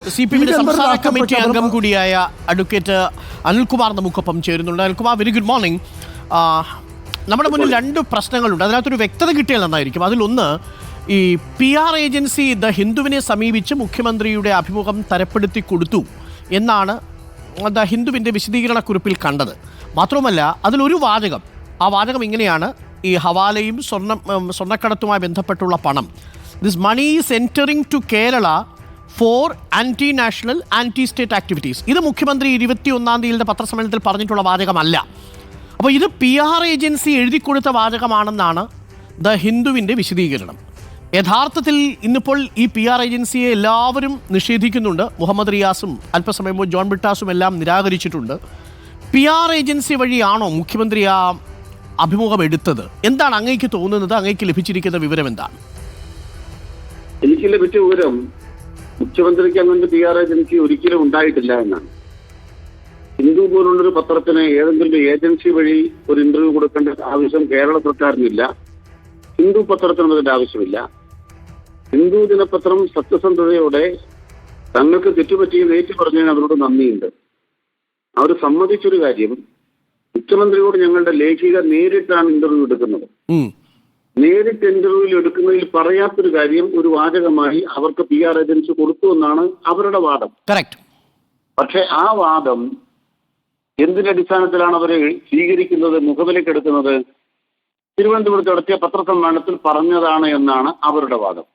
CPM സംസ്ഥാന committee അംഗം കൂടിയായ അഡ്വക്കേറ്റ് അനിൽകുമാർ നമുക്കൊപ്പം ചേരുന്നുണ്ട്. Anilkumar, very good morning. നമ്മുടെ മുന്നിൽ രണ്ട് പ്രശ്നങ്ങളുണ്ട്, അതിനകത്തൊരു വ്യക്തത കിട്ടിയാൽ നന്നായിരിക്കും. അതിലൊന്ന്, ഈ PR ഏജൻസി ദ ഹിന്ദുവിനെ സമീപിച്ച് മുഖ്യമന്ത്രിയുടെ അഭിമുഖം തരപ്പെടുത്തി കൊടുത്തു എന്നാണ് ദ ഹിന്ദുവിൻ്റെ വിശദീകരണക്കുറിപ്പിൽ കണ്ടത്. മാത്രമല്ല അതിലൊരു വാചകം, ആ വാചകം ഇങ്ങനെയാണ്: ഈ ഹവാലയും സ്വർണ്ണക്കടത്തുമായി ബന്ധപ്പെട്ടുള്ള പണം, this money is entering to Kerala for anti national anti state activities. ഇത് മുഖ്യമന്ത്രി 21-ാം തീയതിയുടെ പത്രസമ്മേളനത്തിൽ പറഞ്ഞിട്ടുള്ള വാചകമല്ല. അപ്പോൾ ഇത് PR ഏജൻസി എഴുതിക്കൊടുത്ത വാചകമാണെന്നാണ് ദ ഹിന്ദുവിൻ്റെ വിശദീകരണം. യഥാർത്ഥത്തിൽ ഇന്നിപ്പോൾ ഈ PR ഏജൻസിയെ എല്ലാവരും നിഷേധിക്കുന്നുണ്ട്. മുഹമ്മദ് റിയാസും അല്പസമയം മുമ്പ് ജോൺ ബ്രിട്ടാസും എല്ലാം നിരാകരിച്ചിട്ടുണ്ട്. PR ഏജൻസി വഴിയാണോ മുഖ്യമന്ത്രി ആ അഭിമുഖം എടുത്തത്? എന്താണ് അങ്ങേക്ക് തോന്നുന്നത്? അങ്ങേക്ക് ലഭിച്ചിരിക്കുന്ന വിവരം എന്താണ്? എനിക്ക് ലഭിച്ച വിവരം, മുഖ്യമന്ത്രിക്ക് അങ്ങനെ PR ഏജൻസി ഒരിക്കലും ഉണ്ടായിട്ടില്ല എന്നാണ്. ഹിന്ദു പോലുള്ളൊരു പത്രത്തിന് ഏതെങ്കിലും ഏജൻസി വഴി ഒരു ഇന്റർവ്യൂ കൊടുക്കേണ്ട ആവശ്യം കേരള സർക്കാരിനില്ല. ഹിന്ദു പത്രത്തിനും അതിന്റെ ആവശ്യമില്ല. ഹിന്ദു ദിനപത്രം സത്യസന്ധതയോടെ തങ്ങൾക്ക് തെറ്റുപറ്റിയെന്ന് ഏറ്റു പറഞ്ഞതിന് അവരോട് നന്ദിയുണ്ട്. അവർ സമ്മതിച്ചൊരു കാര്യം, മുഖ്യമന്ത്രിയോട് ഞങ്ങളുടെ ലേഖിക നേരിട്ടാണ് ഇന്റർവ്യൂ എടുക്കുന്നത്. നേരിട്ട് ഇന്റർവ്യൂവിൽ എടുക്കുന്നതിൽ പറയാത്തൊരു കാര്യം ഒരു വാചകമായി അവർക്ക് PR ഏജൻസി കൊടുത്തു എന്നാണ് അവരുടെ വാദം. പക്ഷെ ആ വാദം എന്തിന്റെ അടിസ്ഥാനത്തിലാണ് അവരെ സ്വീകരിക്കുന്നത്, മുഖവിലേക്കെടുക്കുന്നത്? തിരുവനന്തപുരത്ത് നടത്തിയ പത്രസമ്മേളനത്തിൽ പറഞ്ഞതാണ് എന്നാണ് അവരുടെ വാദം.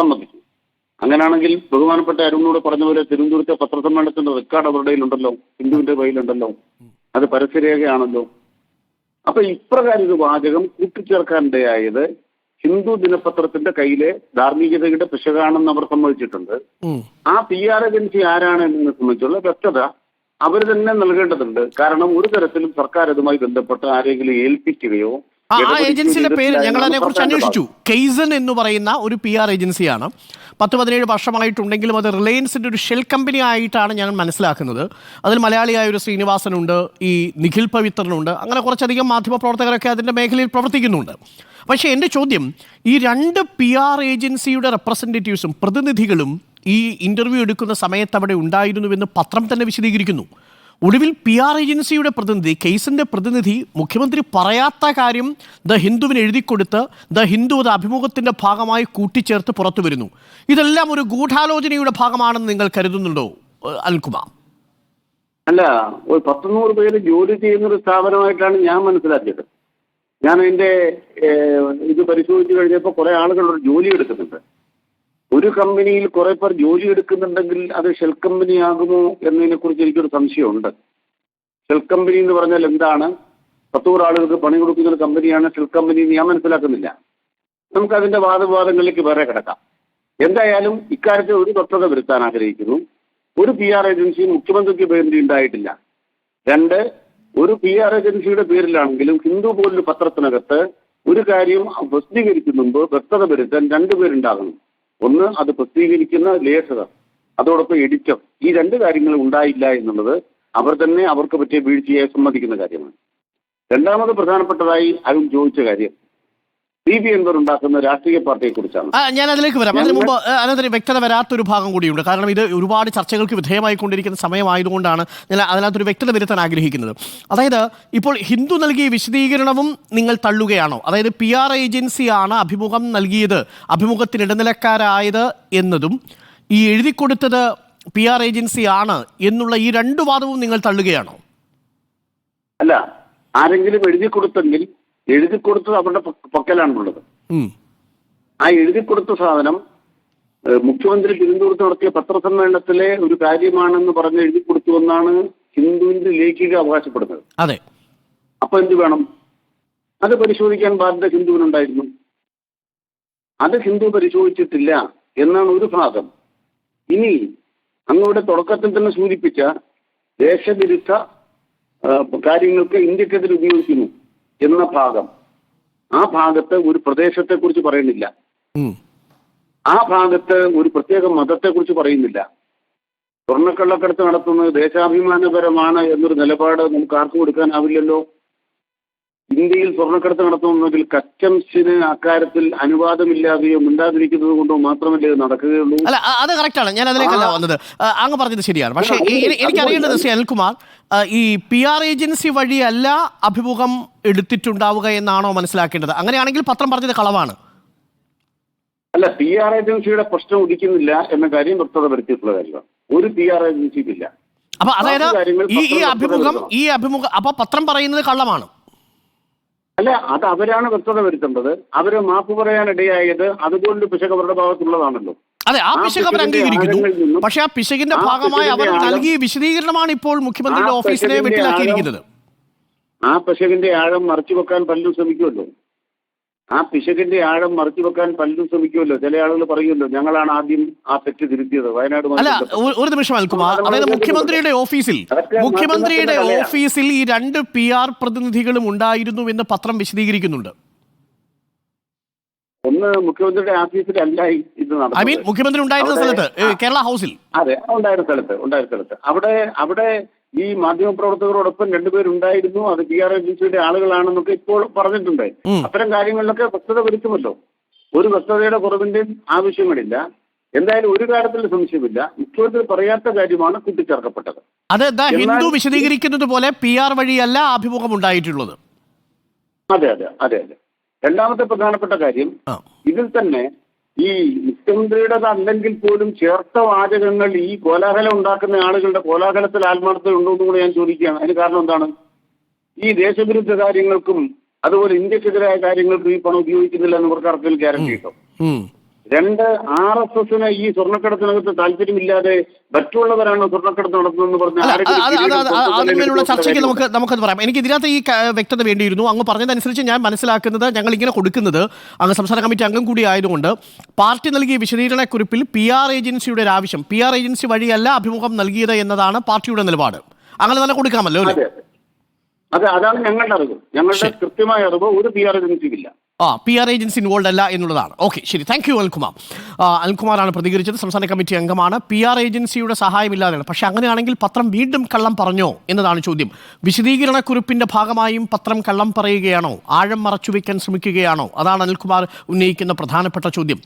സമ്മതിച്ചു. അങ്ങനെയാണെങ്കിൽ ബഹുമാനപ്പെട്ട അരുണിനോട് പറഞ്ഞ പോലെ തിരുവനന്തപുരത്തെ പത്രസമ്മേളനത്തിന്റെ റെക്കോർഡ് അവരുടെ കയ്യിലുണ്ടല്ലോ, ഹിന്ദുവിന്റെ കയ്യിലുണ്ടല്ലോ, അത് പരസ്യരേഖയാണല്ലോ. അപ്പൊ ഇപ്രകാരം ഒരു വാചകം കൂട്ടിച്ചേർക്കാനിടയായത് ഹിന്ദു ദിനപത്രത്തിന്റെ കയ്യിലെ ധാർമ്മികതയുടെ പിശകാണെന്ന് അവർ സമ്മതിച്ചിട്ടുണ്ട്. ആ PR ഏജൻസി ആരാണ് എന്നതിനെ സംബന്ധിച്ചുള്ള വ്യക്തത അവർ തന്നെ നൽകേണ്ടതുണ്ട്. കാരണം ഒരു തരത്തിലും സർക്കാർ അതുമായി ബന്ധപ്പെട്ട് ആരെങ്കിലും ഏൽപ്പിക്കുകയോ. ആ ഏജൻസിയുടെ പേര് ഞങ്ങൾ അതിനെക്കുറിച്ച് അന്വേഷിച്ചു. കെയ്സൺ എന്ന് പറയുന്ന ഒരു PR ഏജൻസിയാണ്. 10-17 വർഷമായിട്ടുണ്ടെങ്കിലും അത് റിലയൻസിൻ്റെ ഒരു ഷെൽ കമ്പനി ആയിട്ടാണ് ഞാൻ മനസ്സിലാക്കുന്നത്. അതിൽ മലയാളിയായ ഒരു ശ്രീനിവാസനുണ്ട്, ഈ നിഖിൽ പവിത്രനുണ്ട്, അങ്ങനെ കുറച്ചധികം മാധ്യമപ്രവർത്തകരൊക്കെ അതിൻ്റെ മേഖലയിൽ പ്രവർത്തിക്കുന്നുണ്ട്. പക്ഷേ എൻ്റെ ചോദ്യം, ഈ രണ്ട് PR ഏജൻസിയുടെ റെപ്രസെൻറ്റേറ്റീവ്സും പ്രതിനിധികളും ഈ ഇൻ്റർവ്യൂ എടുക്കുന്ന സമയത്ത് അവിടെ ഉണ്ടായിരുന്നുവെന്ന് പത്രം തന്നെ വിശദീകരിക്കുന്നു. ഒടുവിൽ PR ഏജൻസിയുടെ പ്രതിനിധി, കേസിൻ്റെ പ്രതിനിധി, മുഖ്യമന്ത്രി പറയാത്ത കാര്യം ദ ഹിന്ദുവിന് എഴുതിക്കൊടുത്ത് ദ ഹിന്ദു അത് അഭിമുഖത്തിൻ്റെ ഭാഗമായി കൂട്ടിച്ചേർത്ത് പുറത്തു വരുന്നു. ഇതെല്ലാം ഒരു ഗൂഢാലോചനയുടെ ഭാഗമാണെന്ന് നിങ്ങൾ കരുതുന്നുണ്ടോ അനിൽകുമാർ? അല്ല, ഒരു 100 പേര് ജോലി ചെയ്യുന്നൊരു സ്ഥാപനമായിട്ടാണ് ഞാൻ മനസ്സിലാക്കിയത്. ഞാൻ അതിൻ്റെ ഇത് പരിശോധിച്ച് കഴിഞ്ഞപ്പോൾ കുറെ ആളുകൾ ജോലി എടുക്കുന്നുണ്ട്. ഒരു കമ്പനിയിൽ കുറെ പേർ ജോലി എടുക്കുന്നുണ്ടെങ്കിൽ അത് ഷെൽ കമ്പനി ആകുമോ എന്നതിനെ കുറിച്ച് എനിക്കൊരു സംശയമുണ്ട്. ഷെൽ കമ്പനി എന്ന് പറഞ്ഞാൽ എന്താണ്? 100 ആളുകൾക്ക് പണി കൊടുക്കുന്ന ഒരു കമ്പനിയാണ് ഷെൽ കമ്പനി എന്ന് ഞാൻ മനസ്സിലാക്കുന്നില്ല. നമുക്ക് അതിന്റെ വാദവിവാദങ്ങളിലേക്ക് വേറെ കിടക്കാം. എന്തായാലും ഇക്കാര്യത്തിൽ ഒരു വ്യക്തത വരുത്താൻ ആഗ്രഹിക്കുന്നു. ഒരു PR ഏജൻസിയും മുഖ്യമന്ത്രിക്ക് പേരിൽ ഉണ്ടായിട്ടില്ല. 2, ഒരു PR ഏജൻസിയുടെ പേരിലാണെങ്കിലും ഹിന്ദു പോലൊരു പത്രത്തിനകത്ത് ഒരു കാര്യം പ്രസിദ്ധീകരിക്കുന്ന മുമ്പ് വ്യക്തത വരുത്താൻ 2 പേരുണ്ടാകണം. ഒന്ന്, അത് പ്രസിദ്ധീകരിക്കുന്ന ലേഖകർ, അതോടൊപ്പം എഡിറ്റർ. ഈ 2 കാര്യങ്ങൾ ഉണ്ടായില്ല എന്നുള്ളത് അവർ തന്നെ അവർക്ക് പറ്റിയ വീഴ്ചയായി സമ്മതിക്കുന്ന കാര്യമാണ്. രണ്ടാമത് പ്രധാനപ്പെട്ടതായി അരുൺ ചോദിച്ച കാര്യം CP അൻവർ ഉണ്ടാക്കുന്ന രാഷ്ട്രീയ പാർട്ടിയെ കുറിച്ചാണ്. ഞാൻ അതിലേക്ക് വരാം. അതിന് മുമ്പ് അതിനകത്ത് വ്യക്തത വരാത്തൊരു ഭാഗം കൂടിയുണ്ട്. കാരണം ഇത് ഒരുപാട് ചർച്ചകൾക്ക് വിധേയമായിക്കൊണ്ടിരിക്കുന്ന സമയമായതുകൊണ്ടാണ് ഞാൻ അതിനകത്തൊരു വ്യക്തത വരുത്താൻ ആഗ്രഹിക്കുന്നത്. അതായത് ഇപ്പോൾ ഹിന്ദു നൽകിയ വിശദീകരണവും നിങ്ങൾ തള്ളുകയാണോ? അതായത് PR ഏജൻസിയാണ് അഭിമുഖം നൽകിയത്, അഭിമുഖത്തിന് ഇടനിലക്കാരായത് എന്നതും ഈ എഴുതിക്കൊടുത്തത് PR ഏജൻസിയാണ് എന്നുള്ള ഈ 2 വാദവും നിങ്ങൾ തള്ളുകയാണോ? അല്ല, ആരെങ്കിലും എഴുതിക്കൊടുത്തെങ്കിൽ എഴുതിക്കൊടുത്തത് അവരുടെ പക്കലാണുള്ളത്. ആ എഴുതിക്കൊടുത്ത സാധനം മുഖ്യമന്ത്രി തിരുവനന്തപുരത്ത് നടത്തിയ പത്രസമ്മേളനത്തിലെ ഒരു കാര്യമാണെന്ന് പറഞ്ഞ് എഴുതിക്കൊടുത്തുവെന്നാണ് ഹിന്ദുവിന്റെ ലേഖിക അവകാശപ്പെടുന്നത്. അപ്പൊ എന്ത് വേണം? അത് പരിശോധിക്കാൻ ബാധ്യത ഹിന്ദുവിനുണ്ടായിരുന്നു. അത് ഹിന്ദു പരിശോധിച്ചിട്ടില്ല എന്നാണ് ഒരു ഭാഗം. ഇനി അങ്ങയുടെ തുടക്കത്തിൽ തന്നെ സൂചിപ്പിച്ച ദേശവിരുദ്ധ കാര്യങ്ങൾക്ക് ഇന്ത്യക്കെതിരെ ഉപയോഗിക്കുന്നു എന്ന ഭാഗം, ആ ഭാഗത്ത് ഒരു പ്രദേശത്തെക്കുറിച്ച് പറയുന്നില്ല. ആ ഭാഗത്ത് ഒരു പ്രത്യേക മതത്തെക്കുറിച്ച് പറയുന്നില്ല. സ്വർണ്ണക്കള്ളക്കടത്ത് നടത്തുന്നത് ദേശാഭിമാനപരമാണ് എന്നൊരു നിലപാട് നമുക്ക് ആർക്കും കൊടുക്കാനാവില്ലല്ലോ. ഇന്ത്യയിൽ സ്വർണ്ണക്കടത്ത് നടത്തുന്നെങ്കിൽ കസ്റ്റംസിന് അക്കാര്യത്തിൽ അനുവാദമില്ലാതെയോ മിണ്ടാതിരിക്കുന്നത് കൊണ്ടോ മാത്രമല്ലേ ഇത് നടക്കുകയുള്ളൂ. അല്ല, അത് കറക്റ്റാണ്. ഞാൻ അതിലേക്കല്ല വന്നത്. അങ്ങ് പറഞ്ഞത് ശരിയാണ്. പക്ഷേ എനിക്കറിയേണ്ടത് ശ്രീ അനിൽകുമാർ, ഈ PR ഏജൻസി വഴിയല്ല അഭിമുഖം എടുത്തിട്ടുണ്ടാവുക എന്നാണോ മനസ്സിലാക്കേണ്ടത്? അങ്ങനെയാണെങ്കിൽ പത്രം പറഞ്ഞത് കളവാണ്. അല്ല, PR ഏജൻസിയുടെ പ്രശ്നം ഉദിക്കുന്നില്ല എന്ന കാര്യം വ്യക്തത വരുത്തിയിട്ടുള്ള കാര്യമാണ്. ഒരു PR ഏജൻസിക്കില്ല. അപ്പൊ അതായത് ഈ അഭിമുഖം അപ്പൊ പത്രം പറയുന്നത് കള്ളമാണ്. അല്ല, അത് അവരാണ് വ്യക്തത വരുത്തേണ്ടത്. അവര് മാപ്പ് പറയാനിടയായത് അതുകൊണ്ട് പിശക് അവരുടെ ഭാഗത്തുള്ളതാണല്ലോ. അതെ, ആ പിശക് അവർ അംഗീകരിക്കുന്നു. പക്ഷെ ആ പിശകിന്റെ ഭാഗമായി അവർ നൽകിയ വിശദീകരണമാണ് ഇപ്പോൾ മുഖ്യമന്ത്രിയുടെ ഓഫീസിനെ വെട്ടിലാക്കിയിരിക്കുന്നത്. ആ പിശകിന്റെ ആഴം മറച്ചു വെക്കാൻ പലരും ശ്രമിക്കുമല്ലോ. ചില ആളുകൾ പറയുമല്ലോ, ഞങ്ങളാണ് ആദ്യം ആ തെറ്റ് തിരുത്തിയത് വയനാട്. അല്ല, ഒരു നിമിഷം അനിൽകുമാർ, അതായത് മുഖ്യമന്ത്രിയുടെ ഓഫീസിൽ ഈ 2 PR പ്രതിനിധികളും ഉണ്ടായിരുന്നു എന്ന് പത്രം വിശദീകരിക്കുന്നുണ്ട്. ഒന്ന് മുഖ്യമന്ത്രിയുടെ ഓഫീസിലല്ല ഇത് നടന്നത്. മുഖ്യമന്ത്രി ഉണ്ടായിരുന്ന സ്ഥലത്ത്, കേരള ഹൗസിൽ. അതെ, ഉണ്ടായിരുന്ന സ്ഥലത്ത് അവിടെ ഈ മാധ്യമപ്രവർത്തകരോടൊപ്പം 2 പേരുണ്ടായിരുന്നു. അത് PR ഏജൻസിയുടെ ആളുകളാണെന്നൊക്കെ ഇപ്പോൾ പറഞ്ഞിട്ടുണ്ട്. അത്തരം കാര്യങ്ങളിലൊക്കെ വ്യക്തത വരുത്തുമല്ലോ. ഒരു വ്യക്തതയുടെ കുറവിന്റെ ആവശ്യങ്ങളില്ല. എന്തായാലും ഒരു കാര്യത്തിൽ സംശയമില്ല, മുഖ്യമന്ത്രി പറയാത്ത കാര്യമാണ് കൂട്ടിച്ചേർക്കപ്പെട്ടത്. അത് ഹിന്ദു വിശദീകരിക്കുന്നത് പോലെ PR വഴിയല്ല അഭിമുഖം ഉണ്ടായിട്ടുള്ളത്. അതെ. രണ്ടാമത്തെ പ്രധാനപ്പെട്ട കാര്യം, ഇതിൽ തന്നെ ഈ മുഖ്യമന്ത്രിയുടെ അല്ലെങ്കിൽ പോലും ചേർത്ത വാചകങ്ങൾ ഈ കോലാഹലം ഉണ്ടാക്കുന്ന ആളുകളുടെ കോലാഹലത്തിൽ ആത്മാർത്ഥത ഉണ്ടോ എന്ന് കൂടെ ഞാൻ ചോദിക്കുകയാണ്. അതിന് കാരണം എന്താണ്? ഈ ദേശവിരുദ്ധ കാര്യങ്ങൾക്കും അതുപോലെ ഇന്ത്യക്കെതിരായ കാര്യങ്ങൾക്കും ഈ പണം ഉപയോഗിക്കുന്നില്ല എന്ന് ഇവർക്ക് ആർക്കെങ്കിലും ഗ്യാരണ്ടി കിട്ടും. 2, RSSന് ഈ സ്വർണ്ണക്കടത്തിനകത്ത് താല്പര്യമില്ലാതെ മറ്റുള്ളവരാണ് സ്വർണ്ണക്കടത്ത് നടത്തുന്നതെന്ന് പറഞ്ഞ ചർച്ചയ്ക്ക് നമുക്കത് പറയാം. എനിക്ക് ഇതിനകത്ത് ഈ വ്യക്തത വേണ്ടിയിരുന്നു. അങ്ങ് പറഞ്ഞതനുസരിച്ച് ഞാൻ മനസ്സിലാക്കുന്നത്, ഞങ്ങൾ ഇങ്ങനെ കൊടുക്കുന്നത്, അങ്ങ് സംസ്ഥാന കമ്മിറ്റി അംഗം കൂടി ആയതുകൊണ്ട് പാർട്ടി നൽകിയ വിശദീകരണക്കുറിപ്പിൽ PR ഏജൻസിയുടെ ഒരു ആവശ്യം, PR ഏജൻസി വഴിയല്ല അഭിമുഖം നൽകിയത് എന്നതാണ് പാർട്ടിയുടെ നിലപാട്. അങ്ങനെ തന്നെ കൊടുക്കാമല്ലോ അല്ലേ? അതാണ് ഞങ്ങളുടെ അറിവ്. ഞങ്ങളുടെ കൃത്യമായ അറിവ് ഒരു PR ഏജൻസിക്കില്ല. PR ഏജൻസി ഇൻവോൾവ് അല്ല എന്നുള്ളതാണ്. ഓക്കെ, ശരി. Thank you Anilkumar. അനിൽകുമാറാണ് പ്രതികരിച്ചത്. സംസ്ഥാന കമ്മിറ്റി അംഗമാണ്. PR ഏജൻസിയുടെ സഹായമില്ലാതെയാണ്. പക്ഷെ അങ്ങനെയാണെങ്കിൽ പത്രം വീണ്ടും കള്ളം പറഞ്ഞോ എന്നതാണ് ചോദ്യം. വിശദീകരണക്കുറിപ്പിന്റെ ഭാഗമായും പത്രം കള്ളം പറയുകയാണോ? ആഴം മറച്ചുവെക്കാൻ ശ്രമിക്കുകയാണോ? അതാണ് അനിൽകുമാർ ഉന്നയിക്കുന്ന പ്രധാനപ്പെട്ട ചോദ്യം.